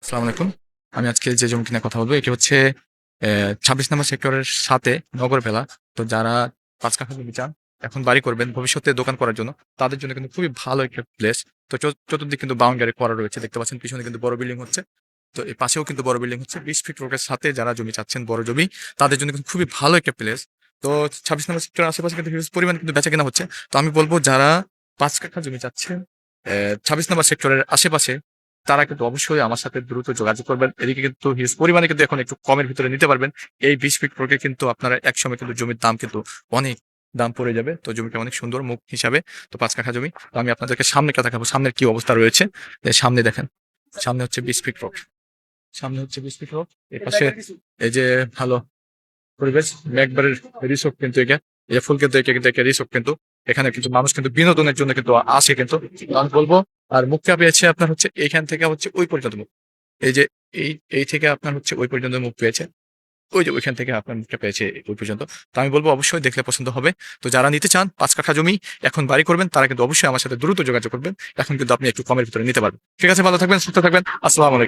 আসসালামু আলাইকুম। আমি আজকে যে জমি নিয়ে কথা বলবো এটি হচ্ছে ২৬ নম্বর সেক্টরের সাথে নগরবেলা। তো যারা ৫ কাঠা জমি চান, এখন বাড়ি করবেন, ভবিষ্যতে দোকান করার জন্য, তাদের জন্য কিন্তু খুবই ভালো একটা প্লেস। তো চতুর্দিকে কিন্তু বাউন্ডারি করা রয়েছে। দেখতে পাচ্ছেন পিছনে কিন্তু বড় বিল্ডিং হচ্ছে। তো এই পাশেও কিন্তু বড় বিল্ডিং হচ্ছে। ২০ ফিট রোডের সাথে যারা জমি চাচ্ছেন বড় জমি, তাদের জন্য কিন্তু খুবই ভালো একটা প্লেস। তো ২৬ নম্বর সেক্টরের আশেপাশে কিন্তু হিউজ পরিমাণ কিন্তু বেচাকেনা হচ্ছে। তো আমি বলব যারা ৫ কাঠা জমি চাচ্ছেন ২৬ নম্বর সেক্টরের আশেপাশে, তারা কিন্তু অবশ্যই আমার সাথে দ্রুত যোগাযোগ করবেন। এদিকে কিন্তু হিউজ পরিমাণে কিন্তু এখন একটু কমের ভিতরে নিতে পারবেন। এই ২০ ফিট রোডে কিন্তু আপনারা একসময় কিন্তু জমির দাম কিন্তু অনেক দাম পড়ে যাবে। তো জমিটা অনেক সুন্দর মুখ হিসাবে। তো ৫ কাঠা জমি। তো আমি আপনাদেরকে সামনেটা দেখাবো। সামনের কি অবস্থা রয়েছে। সামনে দেখেন। সামনে হচ্ছে ২০ ফিট রোড। সামনে হচ্ছে ২০ ফিট রোড। এপাশে এই যে ভালো পরিবেশ, একবারের রিসোর্ট কিন্তু এটা। এই যে ফুল কিন্তু একে রিসোর্ট কিন্তু। এখানে কিন্তু মানুষ কিন্তু বিনোদনের জন্য কিন্তু আসে কিন্তু। তো আমি বলবো, আর মুখটা পেয়েছে আপনার হচ্ছে এইখান থেকে হচ্ছে ওই পর্যন্ত মুখ। এই যে এই থেকে আপনার হচ্ছে ওই পর্যন্ত মুখ পেয়েছে। ওই যে ওইখান থেকে আপনার মুখটা পেয়েছে ওই পর্যন্ত। তো আমি বলবো অবশ্যই দেখলে পছন্দ হবে। তো যারা নিতে চান ৫ কাঠা জমি, এখন বাড়ি করবেন, তারা কিন্তু অবশ্যই আমার সাথে দ্রুত যোগাযোগ করবেন। এখন কিন্তু আপনি একটু কমের ভিতরে নিতে পারবেন। ঠিক আছে, ভালো থাকবেন, সুস্থ থাকবেন। আসসালামু আলাইকুম।